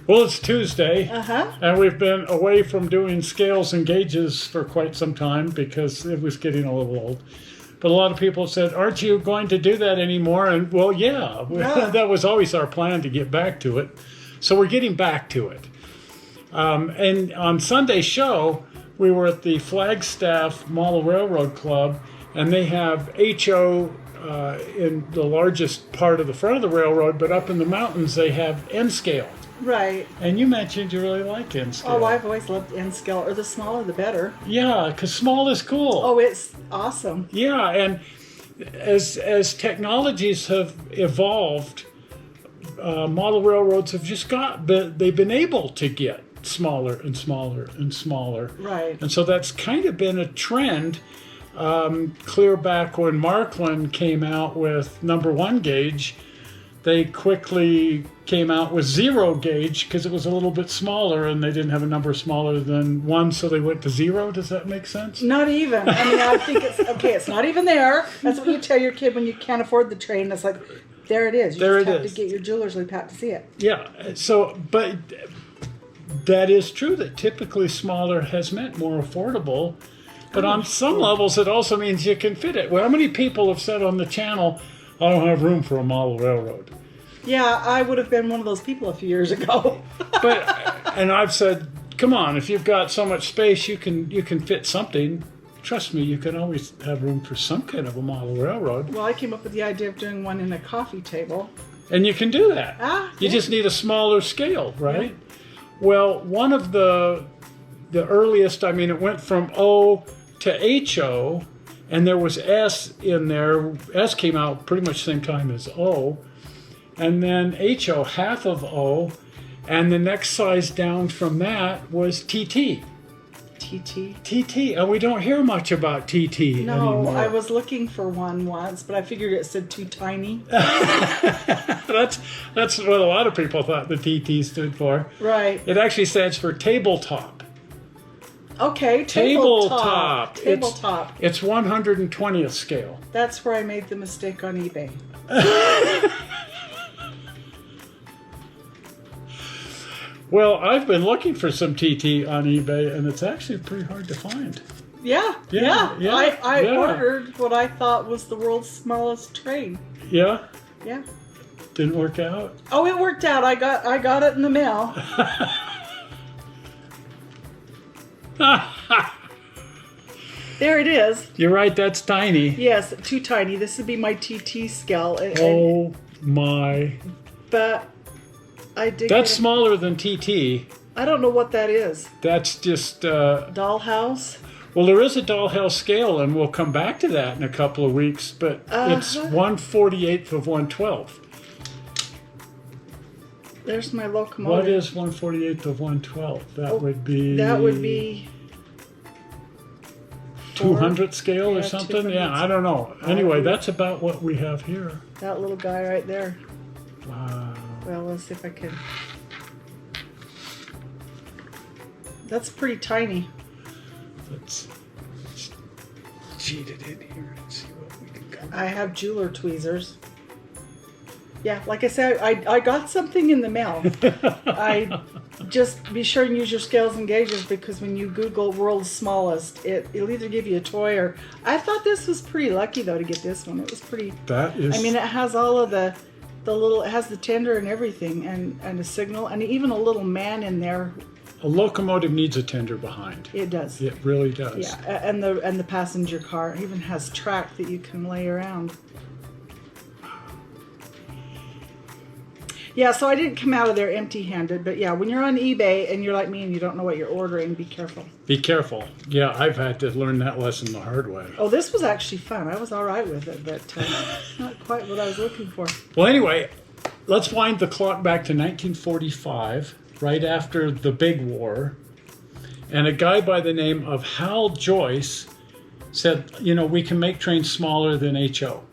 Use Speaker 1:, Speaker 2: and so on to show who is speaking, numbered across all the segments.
Speaker 1: Well, it's Tuesday,
Speaker 2: Uh-huh.
Speaker 1: and we've been away from doing scales and gauges for quite some time because it was getting a little old. But a lot of people said, aren't you going to do that anymore? And well, yeah. That was always our plan to get back to it. So we're getting back to it. And on Sunday's show, we were at the Flagstaff Model Railroad Club, and they have HO in the largest part of the front of the railroad, but up in the mountains they have N-scale.
Speaker 2: Right.
Speaker 1: And you mentioned you really like N-scale.
Speaker 2: Oh, I've always loved N-scale, or the smaller the better.
Speaker 1: Yeah, because small is cool.
Speaker 2: Oh, it's awesome.
Speaker 1: Yeah, and as technologies have evolved, model railroads have just they've been able to get smaller and smaller and smaller.
Speaker 2: Right.
Speaker 1: And so that's kind of been a trend clear back when Markland came out with number 1 gauge. They quickly came out with 0 gauge because it was a little bit smaller and they didn't have a number smaller than 1, so they went to 0. Does that make sense?
Speaker 2: Not even. I mean, I think it's not even there. That's what you tell your kid when you can't afford the train. It's like, there it is. You just have to get your jeweler's loop hat to see it.
Speaker 1: Yeah. So, but that is true that typically smaller has meant more affordable. But on some levels, it also means you can fit it. Well, how many people have said on the channel, I don't have room for a model railroad?
Speaker 2: Yeah, I would have been one of those people a few years ago.
Speaker 1: And I've said, come on, if you've got so much space, you can fit something. Trust me, you can always have room for some kind of a model railroad.
Speaker 2: Well, I came up with the idea of doing one in a coffee table.
Speaker 1: And you can do that. You just need a smaller scale, right? Yeah. Well, one of the earliest, I mean, it went from O to HO, and there was S in there. S came out pretty much the same time as O. And then HO, half of O, and the next size down from that was TT. TT, and we don't hear much about TT anymore.
Speaker 2: No, I was looking for one once, but I figured it said too tiny.
Speaker 1: That's what a lot of people thought the TT stood for.
Speaker 2: Right.
Speaker 1: It actually stands for tabletop.
Speaker 2: Okay, tabletop.
Speaker 1: It's 120th scale.
Speaker 2: That's where I made the mistake on eBay.
Speaker 1: Well, I've been looking for some TT on eBay, and it's actually pretty hard to find.
Speaker 2: Yeah. I ordered what I thought was the world's smallest train.
Speaker 1: Yeah?
Speaker 2: Yeah.
Speaker 1: Didn't work out?
Speaker 2: Oh, it worked out. I got it in the mail. There it is.
Speaker 1: You're right, that's tiny.
Speaker 2: Yes, too tiny. This would be my TT scale.
Speaker 1: Oh my.
Speaker 2: But I did.
Speaker 1: That's smaller than TT.
Speaker 2: I don't know what that is.
Speaker 1: That's just...
Speaker 2: dollhouse?
Speaker 1: Well, there is a dollhouse scale, and we'll come back to that in a couple of weeks, but it's 1/48 of 1/12.
Speaker 2: There's my locomotive.
Speaker 1: What is 1/48 of 1/12? That would be 200th scale or something? Yeah, I don't know. Anyway, that's about what we have here.
Speaker 2: That little guy right there.
Speaker 1: Wow.
Speaker 2: Well, let's see if I can. That's pretty tiny.
Speaker 1: Let's cheat it in here and see what we can come.
Speaker 2: I have jeweler tweezers. Yeah, like I said, I got something in the mail. I just be sure and use your scales and gauges, because when you Google world's smallest, it'll either give you a toy or... I thought this was pretty lucky, though, to get this one. It was pretty...
Speaker 1: That is...
Speaker 2: I mean, it has all of the little... It has the tender and everything, and a signal, and even a little man in there.
Speaker 1: A locomotive needs a tender behind.
Speaker 2: It does.
Speaker 1: It really does.
Speaker 2: Yeah, and the passenger car even has track that you can lay around. Yeah, so I didn't come out of there empty-handed, but yeah, when you're on eBay and you're like me and you don't know what you're ordering, be careful.
Speaker 1: Be careful. Yeah, I've had to learn that lesson the hard way.
Speaker 2: Oh, this was actually fun. I was all right with it, but not quite what I was looking for.
Speaker 1: Well, anyway, let's wind the clock back to 1945, right after the big war, and a guy by the name of Hal Joyce said, you know, we can make trains smaller than HO.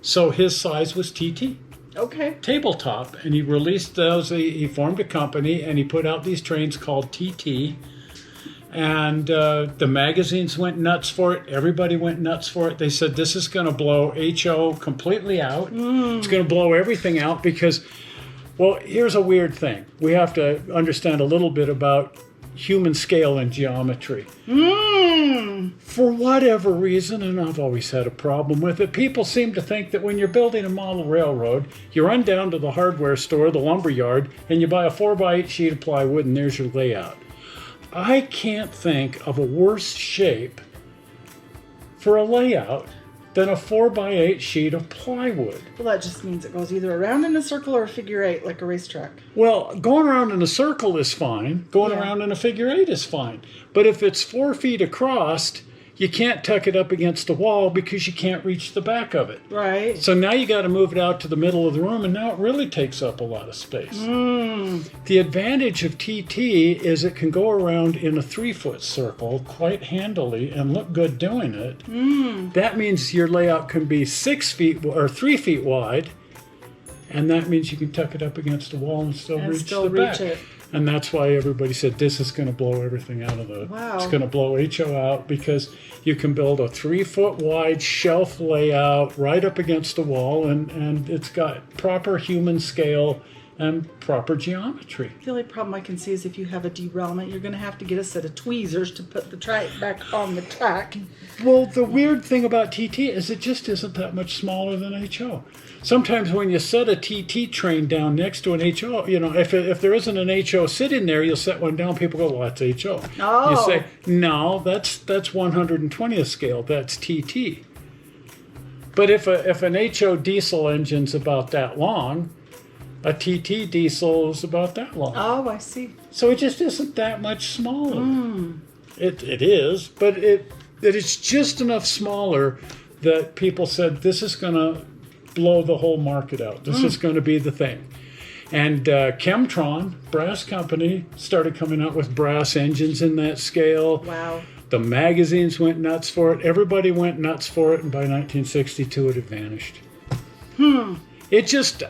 Speaker 1: So his size was TT.
Speaker 2: Okay.
Speaker 1: Tabletop, and he released those. He formed a company, and he put out these trains called TT. And the magazines went nuts for it. Everybody went nuts for it. They said, this is going to blow HO completely out. It's going to blow everything out, because Well, here's a weird thing. We have to understand a little bit about human scale and geometry. For whatever reason, and I've always had a problem with it, people seem to think that when you're building a model railroad, you run down to the hardware store, the lumber yard, and you buy a 4x8 sheet of plywood, and there's your layout. I can't think of a worse shape for a layout than a 4x8 sheet of plywood.
Speaker 2: Well, that just means it goes either around in a circle or a figure eight, like a racetrack.
Speaker 1: Well, going around in a circle is fine. Going
Speaker 2: Yeah.
Speaker 1: around in a figure eight is fine. But if it's 4 feet across, you can't tuck it up against the wall because you can't reach the back of it.
Speaker 2: Right.
Speaker 1: So now you got to move it out to the middle of the room, and now it really takes up a lot of space. The advantage of TT is it can go around in a 3-foot circle quite handily and look good doing it. That means your layout can be 6 feet or 3 feet wide, and that means you can tuck it up against the wall and still reach the back.
Speaker 2: It.
Speaker 1: And that's why everybody said this is going to blow everything out of the.
Speaker 2: Wow.
Speaker 1: It's going to blow HO out because you can build a 3-foot wide shelf layout right up against the wall, and it's got proper human scale and proper geometry.
Speaker 2: The only problem I can see is if you have a derailment, you're going to have to get a set of tweezers to put the track back on the track.
Speaker 1: Well, the weird thing about TT is it just isn't that much smaller than HO. Sometimes when you set a TT train down next to an HO, you know, if there isn't an HO sitting there, you'll set one down, people go, well, that's HO.
Speaker 2: Oh.
Speaker 1: You say, no, that's 120th scale, that's TT. But if an HO diesel engine's about that long, a TT diesel is about that long.
Speaker 2: Oh, I see.
Speaker 1: So it just isn't that much smaller. It is, but it is just enough smaller that people said this is going to blow the whole market out. This is going to be the thing. And Kemtron, brass company, started coming out with brass engines in that scale.
Speaker 2: Wow.
Speaker 1: The magazines went nuts for it. Everybody went nuts for it. And by 1962, it had vanished. It just...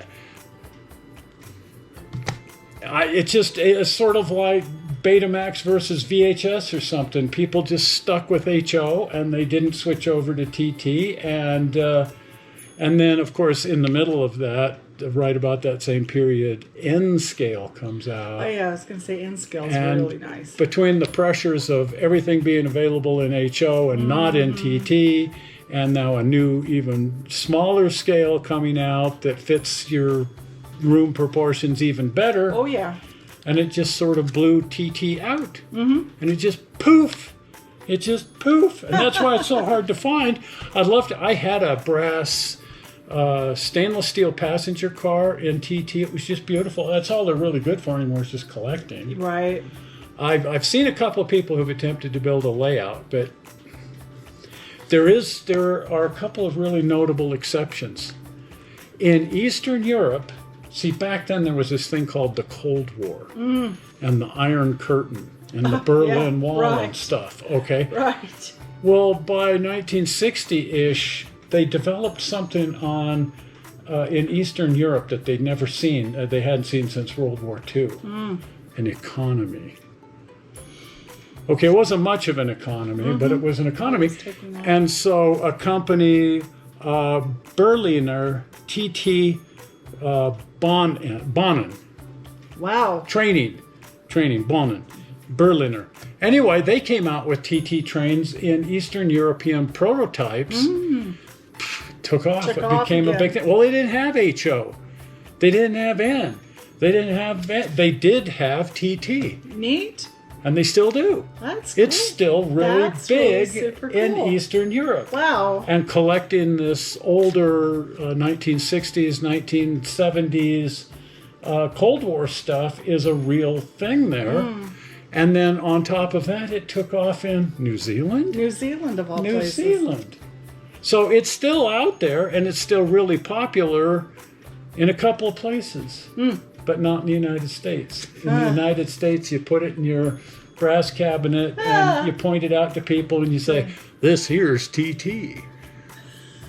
Speaker 1: it's sort of like Betamax versus VHS or something. People just stuck with HO and they didn't switch over to TT. And then, of course, in the middle of that, right about that same period, N scale comes out.
Speaker 2: Oh, yeah, I was going to say N scale is
Speaker 1: And
Speaker 2: really nice.
Speaker 1: between the pressures of everything being available in HO and not in TT, and now a new, even smaller scale coming out that fits your room proportions even better.
Speaker 2: Oh, yeah.
Speaker 1: And it just sort of blew TT out. And it just poof. It just poof. And that's why it's so hard to find. I had a brass stainless steel passenger car in TT. It was just beautiful. That's all they're really good for anymore is just collecting.
Speaker 2: Right.
Speaker 1: I've seen a couple of people who've attempted to build a layout, but there are a couple of really notable exceptions. In Eastern Europe, see, back then there was this thing called the Cold War and the Iron Curtain and the Berlin Wall and stuff, okay?
Speaker 2: Right.
Speaker 1: Well, by 1960-ish, they developed something in Eastern Europe that they'd never seen, they hadn't seen since World War II, an economy. Okay, it wasn't much of an economy, but it was an economy. And so a company, Berliner TT-Bahnen.
Speaker 2: Wow.
Speaker 1: Training, Bahnen, Berliner. Anyway, they came out with TT trains in Eastern European prototypes. Took off. It became a big thing. Well, they didn't have HO. They didn't have N. They didn't have. They did have TT.
Speaker 2: Neat.
Speaker 1: And they still do.
Speaker 2: That's cool.
Speaker 1: It's still really
Speaker 2: That's
Speaker 1: big
Speaker 2: really super cool.
Speaker 1: in Eastern Europe.
Speaker 2: Wow.
Speaker 1: And collecting this older 1960s, 1970s Cold War stuff is a real thing there. And then on top of that, it took off in New Zealand.
Speaker 2: New Zealand, of all places.
Speaker 1: New Zealand. So it's still out there, and it's still really popular in a couple of places, but not in the United States. In the United States, you put it in your brass cabinet, and you point it out to people, and you say, this here's TT.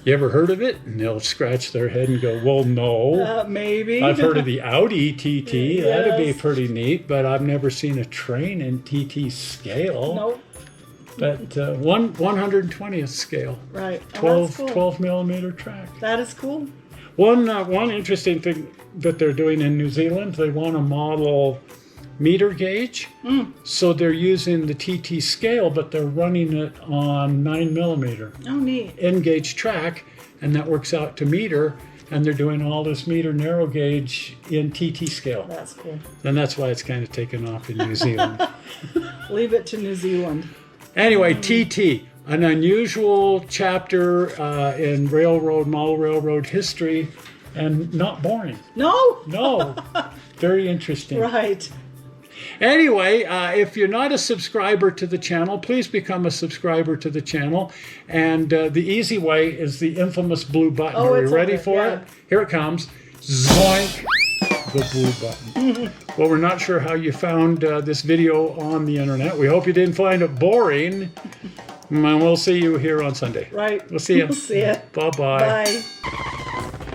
Speaker 1: You ever heard of it? And they'll scratch their head and go, well, no.
Speaker 2: Maybe.
Speaker 1: I've heard of the Audi TT.
Speaker 2: Yes.
Speaker 1: That'd be pretty neat, but I've never seen a train in TT scale.
Speaker 2: Nope.
Speaker 1: But 120th scale.
Speaker 2: Right. Oh,
Speaker 1: 12,
Speaker 2: that's cool.
Speaker 1: 12 millimeter track.
Speaker 2: That is cool.
Speaker 1: One interesting thing that they're doing in New Zealand, they want to model meter gauge. So they're using the TT scale, but they're running it on 9mm
Speaker 2: Oh, neat.
Speaker 1: N-gauge track, and that works out to meter. And they're doing all this meter narrow gauge in TT scale.
Speaker 2: That's cool.
Speaker 1: And that's why it's kind of taken off in New Zealand.
Speaker 2: Leave it to New Zealand.
Speaker 1: Anyway, TT, an unusual chapter in model railroad history, and not boring.
Speaker 2: No?
Speaker 1: No, very interesting.
Speaker 2: Right.
Speaker 1: Anyway, if you're not a subscriber to the channel, please become a subscriber to the channel. And the easy way is the infamous blue button.
Speaker 2: Oh,
Speaker 1: Are you
Speaker 2: it's
Speaker 1: ready
Speaker 2: on it,
Speaker 1: for
Speaker 2: yeah.
Speaker 1: it? Here it comes. Zoink! The blue button. Well, we're not sure how you found this video on the internet. We hope you didn't find it boring. And we'll see you here on Sunday.
Speaker 2: Right.
Speaker 1: We'll see you.
Speaker 2: See ya.
Speaker 1: Bye-bye.
Speaker 2: Bye.